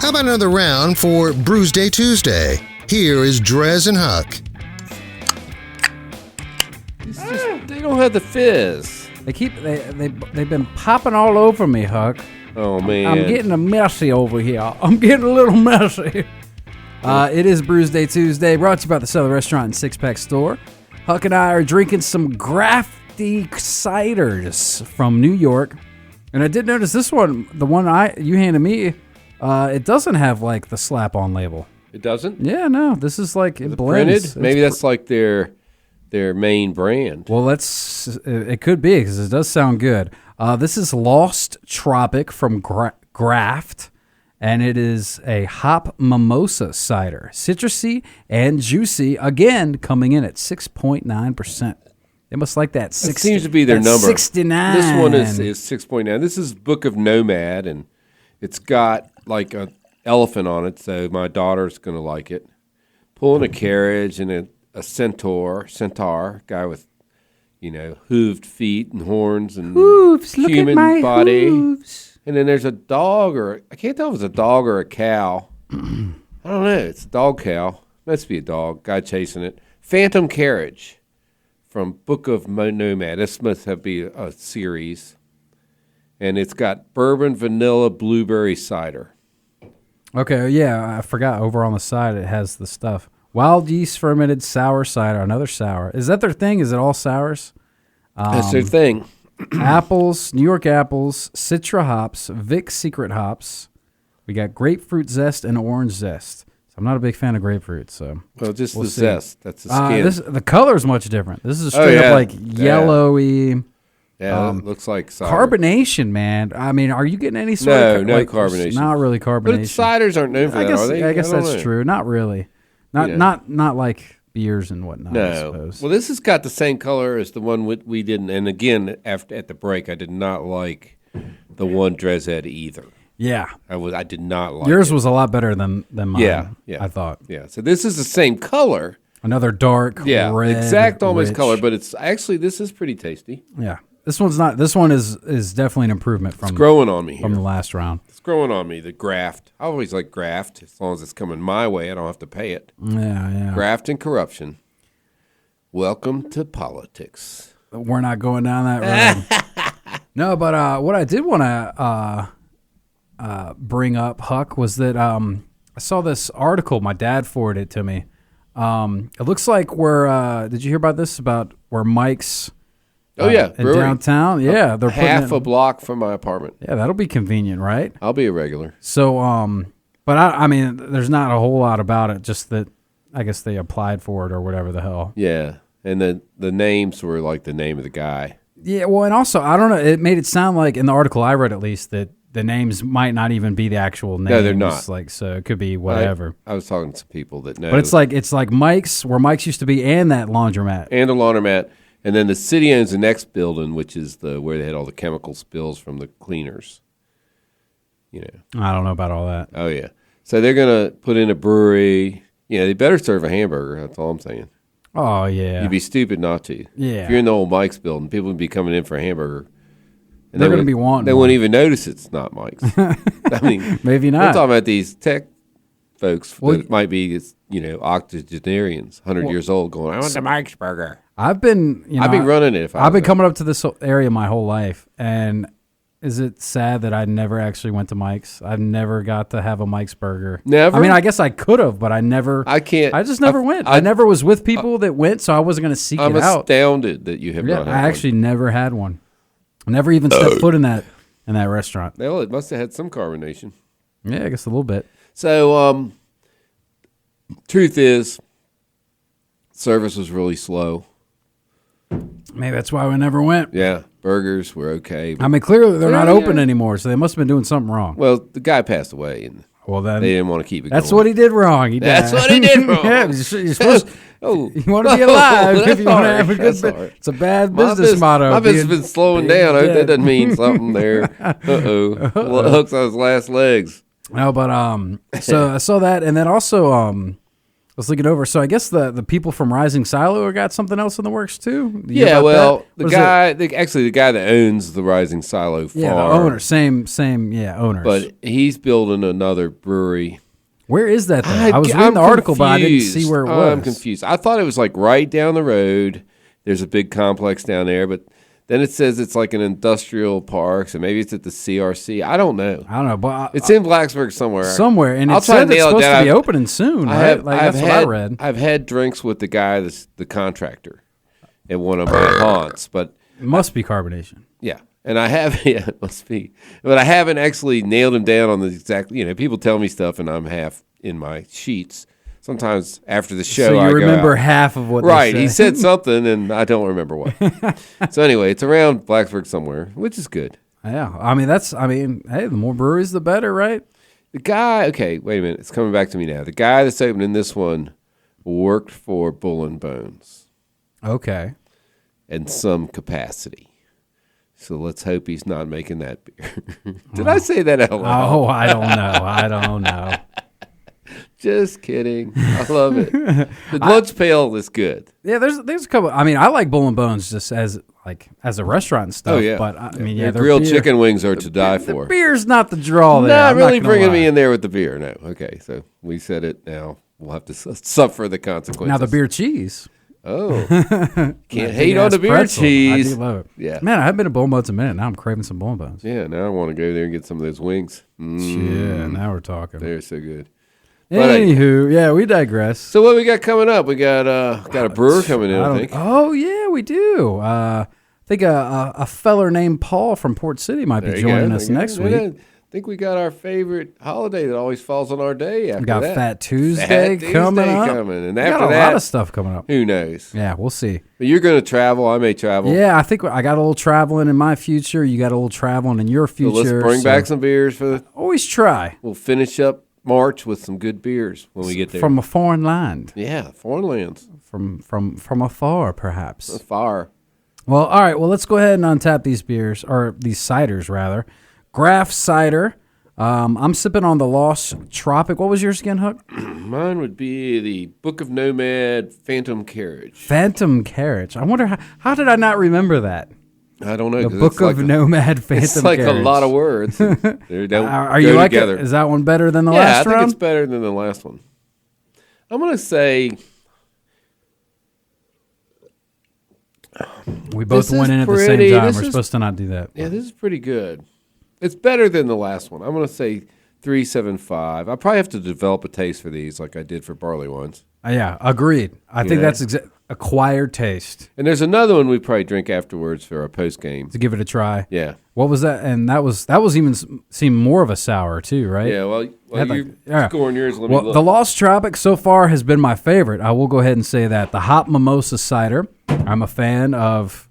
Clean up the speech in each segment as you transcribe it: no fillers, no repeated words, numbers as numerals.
How about another round for Brewsday Tuesday? Here is Drez and Huck. They don't have the fizz. They've been popping all over me, Huck. Oh, man. I'm getting a messy over here. I'm getting a little messy. It is Brewsday Tuesday, brought to you by the Southern Restaurant and Six Pack Store. Huck and I are drinking some Graft Ciders from New York. And I did notice this one, the one you handed me, it doesn't have like the slap-on label. It doesn't? Yeah, no. This is like it blends. Printed? Maybe that's like their main brand. Well, it could be because it does sound good. This is Lost Tropic from Graft, and it is a hop mimosa cider, citrusy and juicy. Again, coming in at 6.9%. They must like that. It seems to be their number. 69. This one is 6.9. This is Book of Nomad, and it's got like an elephant on it, so my daughter's going to like it. Pulling a carriage and a centaur, guy with, hooved feet and horns and hooves, human look at my body. Hooves. And then there's a dog, I can't tell if it's a dog or a cow. I don't know. It's a dog cow. Must be a dog. Guy chasing it. Phantom Carriage from Book of Nomad. This must be a series. And it's got bourbon, vanilla, blueberry cider. Okay, yeah, I forgot. Over on the side, it has the stuff. Wild yeast fermented sour cider, another sour. Is that their thing? Is it all sours? That's their thing. Apples, New York apples, Citra hops, Vic Secret hops. We got grapefruit zest and orange zest. So I'm not a big fan of grapefruit, so well, just we'll the see. Zest. That's the skin. The color is much different. This is straight up like yellowy. Yeah, it looks like cider. Carbonation, man. I mean, are you getting any sort of no carbonation? Not really carbonation. But ciders aren't known for that, are they? I guess that's true. Not really. Not like beers and whatnot. No. I suppose. Well, this has got the same color as the one we didn't. And again, at the break, I did not like the one Drez had either. Yeah, I did not like yours it. was a lot better than mine. Yeah, I thought. Yeah, so this is the same color. Another dark, red, exact almost rich color, but it's actually this is pretty tasty. Yeah, this one's not. This one is definitely an improvement from. It's growing on me here. From the last round. It's growing on me. The Graft. I always like Graft as long as it's coming my way. I don't have to pay it. Yeah. Graft and corruption. Welcome to politics. We're not going down that road. No, but what I did want to bring up, Huck, was that I saw this article. My dad forwarded it to me. It looks like we're. Did you hear about this? About where Mike's? In downtown. Yeah, they're half a block from my apartment. Yeah, that'll be convenient, right? I'll be a regular. So, but I mean, there's not a whole lot about it. Just that I guess they applied for it or whatever the hell. Yeah, and the names were like the name of the guy. Yeah, well, and also I don't know. It made it sound like in the article I read, at least, that the names might not even be the actual names. No, they're not. Like, so it could be whatever. I was talking to some people that know. But it's like Mike's, where Mike's used to be, and that laundromat. And a laundromat. And then the city owns the next building, which is where they had all the chemical spills from the cleaners. I don't know about all that. Oh, yeah. So they're going to put in a brewery. They better serve a hamburger. That's all I'm saying. Oh, yeah. You'd be stupid not to. Yeah. If you're in the old Mike's building, people would be coming in for a hamburger. And they're going to be wanting They won't even notice it's not Mike's. I mean, maybe not. We're talking about these tech folks that might be, octogenarians, 100 years old, going, I want the Mike's burger. I've been running it. I've been coming up to this area my whole life, and is it sad that I never actually went to Mike's? I've never got to have a Mike's burger. Never? I mean, I guess I could have, but I never. I can't. I just never went. I never was with people that went, so I wasn't going to seek it out. I'm astounded that you have not had I actually never had one. I never even stepped foot in that restaurant. Well, it must have had some carbonation. Yeah, I guess a little bit. So, truth is, service was really slow. Maybe that's why we never went. Yeah, burgers were okay. I mean, clearly they're not open anymore, so they must have been doing something wrong. Well, the guy passed away, and then they didn't want to keep it That's going. what he did wrong. That's what he did wrong. Yeah, you're supposed you want to be alive if you want to have a good business. It's a bad business motto. My business has been slowing down. I hope that doesn't mean something there. Well, hooks on his last legs. No, but so I saw that, and then also Let's look it over. So I guess the people from Rising Silo got something else in the works too. You hear Yeah, about well, that? the guy that owns the Rising Silo farm. Yeah, the owner, same, owners. But he's building another brewery. Where is that, though? I was reading the article, but I didn't see where it was. I'm confused. I thought it was like right down the road. There's a big complex down there, but then it says it's like an industrial park, so maybe it's at the CRC. I don't know. But it's in Blacksburg somewhere. And I'll it said it's supposed to be opening soon, right? That's what I read. I've had drinks with the guy, the contractor, at one of my haunts, but it must be carbonation. Yeah. And I have, yeah, it must be. But I haven't actually nailed him down on the exact, people tell me stuff and I'm half in my sheets. Sometimes after the show, I remember half of what right, they he said something and I don't remember what. So anyway, it's around Blacksburg somewhere, which is good. Yeah. Hey, the more breweries, the better, right? The guy, okay, wait a minute. It's coming back to me now. The guy that's opening this one worked for Bull and Bones. Okay. In some capacity. So let's hope he's not making that beer. Did I say that out loud? Oh, I don't know. Just kidding. I love it. The lunch pail is good. Yeah, there's a couple. I like Bull and Bones just as a restaurant and stuff. Oh yeah, but their grilled chicken wings are to die for. The beer's not the draw. There. Not really bringing me in there with the beer. No. Okay, so we said it. Now we'll have to suffer the consequences. Now the beer cheese. Oh, can't hate on the beer pretzel. cheese. I do love it. Yeah, man, I haven't been to Bull and Bones in a minute. Now I'm craving some Bull and Bones. Yeah, now I want to go there and get some of those wings. Yeah, now we're talking. They're so good. Anywho, yeah, we digress. So what we got coming up? We got a brewer coming in, I think. Oh yeah, we do. I think a feller named Paul from Port City might be joining us next week. I think we got our favorite holiday that always falls on our day. After we got that. Fat Tuesday coming up. And we after got a that, lot of stuff coming up. Who knows? Yeah, we'll see. But you're going to travel. I may travel. Yeah, I think I got a little traveling in my future. You got a little traveling in your future. So let's bring back some beers for the. Always try. We'll finish up March with some good beers when we get there. From a foreign land. Yeah, foreign lands. From afar, perhaps. Afar. Well, all right. Well, let's go ahead and untap these beers, or these ciders, rather. Graft Cider. I'm sipping on the Lost Tropic. What was yours again, Huck? Mine would be the Book of Nomad Phantom Carriage. Phantom Carriage. I wonder how did I not remember that? I don't know. The Book of Nomad Phantom Carriage. It's like a lot of words. They don't Are you like together. it? Is that one better than the last round? Yeah, I think it's better than the last one. I'm going to say... We both went in at the same time. We're supposed to not do that. Yeah, this is pretty good. It's better than the last one. I'm going to say 3.75. I probably have to develop a taste for these like I did for barley ones. Yeah, agreed. I think that's acquired taste. And there's another one we probably drink afterwards for our post game to give it a try. Yeah. What was that? And that was even seemed more of a sour too, right? Yeah. Well you're scoring yours. Let me look. The Lost Tropic so far has been my favorite. I will go ahead and say that. The Hop Mimosa Cider. I'm a fan of.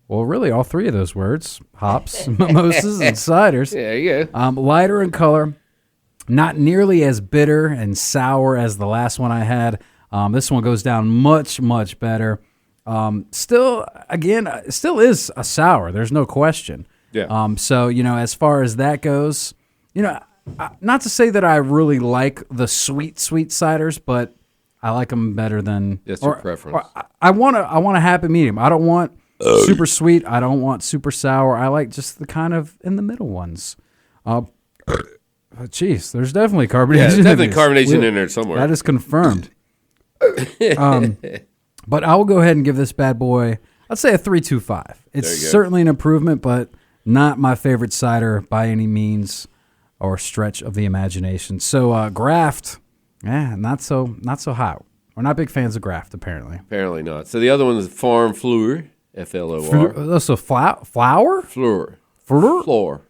Well, really, all three of those words: hops, mimosas, and ciders. Yeah, you go. Lighter in color, not nearly as bitter and sour as the last one I had. This one goes down much, much better. Still is a sour. There's no question. Yeah. So, as far as that goes, not to say that I really like the sweet ciders, but I like them better than. That's your preference. I want a happy medium. I don't want super sweet. I don't want super sour. I like just the kind of in the middle ones. Jeez, there's definitely carbonation. Yeah, there's definitely carbonation in there somewhere. That is confirmed. But I will go ahead and give this bad boy, I'd say a 3.25. It's certainly an improvement, but not my favorite cider by any means or stretch of the imagination. So Graft, not so hot. We're not big fans of Graft, apparently. Apparently not. So the other one is Farm Fleur, FLOR. So flour? Fleur.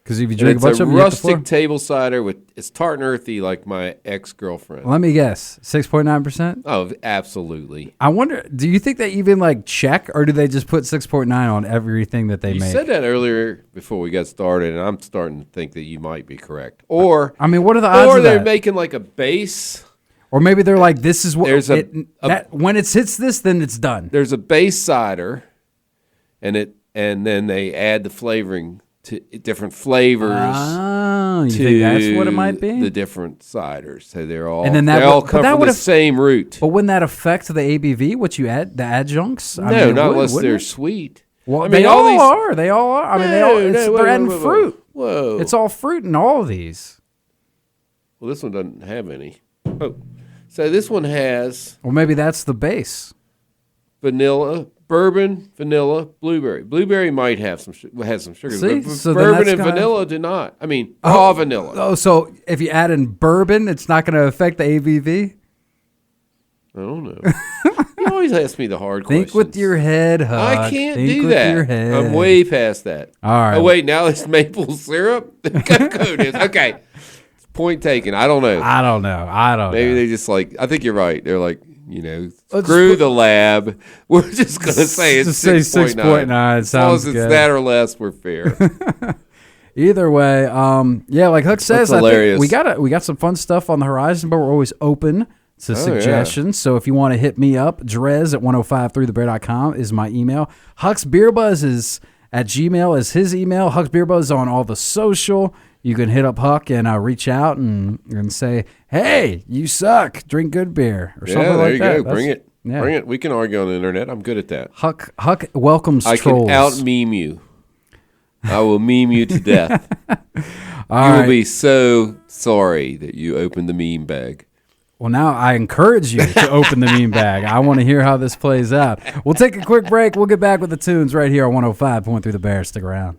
Because if you drink a bunch of them, it's a rustic table cider it's tart and earthy like my ex-girlfriend. Let me guess, 6.9%? Oh, absolutely. I wonder, do you think they even check, or do they just put 6.9 on everything that they make? You said that earlier before we got started, and I'm starting to think that you might be correct. Or what are the odds of that? Or they're making like a base. Or maybe they're like, this is what when it hits this, then it's done. There's a base cider, and then they add the flavoring to different flavors. Oh, you think that's what it might be? The different ciders. So they're all, And then they all come from the same root. But wouldn't that affect the ABV, what you add, the adjuncts? No, not unless they're sweet. Well, I mean, they all these are. They all are. I mean, they're adding fruit. Whoa. It's all fruit in all of these. Well, this one doesn't have any. Oh, so this one has Well, maybe that's the base. vanilla, bourbon, vanilla, blueberry. Blueberry might have some sugar, See? but So then bourbon that's and gonna- vanilla do not. I mean, raw vanilla. Oh, so if you add in bourbon, it's not going to affect the ABV? I don't know. You always ask me the hard Think questions. with your head, Huck. I can't Think do with that. Your head. I'm way past that. All right. Oh wait, now it's maple syrup. The code is okay. Point taken. I don't know. I don't know. Maybe they just like. I think you're right. They're like, Let's screw the lab. We're just gonna say it's Just say 6.9. As long as sounds it's good. that or less, we're fair. Either way, like Huck says, That's hilarious. I think we got some fun stuff on the horizon, but we're always open to suggestions. So if you want to hit me up, Drez at 1053thebear.com is my email. Huck's Beer Buzz is at Gmail is his email. Huck's Beer Buzz on all the social. You can hit up Huck and reach out and say, hey, you suck. Drink good beer or something there like you that. go. Bring it. Yeah. Bring it. We can argue on the internet. I'm good at that. Huck welcomes I trolls. can out meme you. I will meme you to death. You right. will be so sorry that you opened the meme bag. Well, now I encourage you to open the meme bag. I want to hear how this plays out. We'll take a quick break. We'll get back with the tunes right here on 105.3 The Bear. Stick around.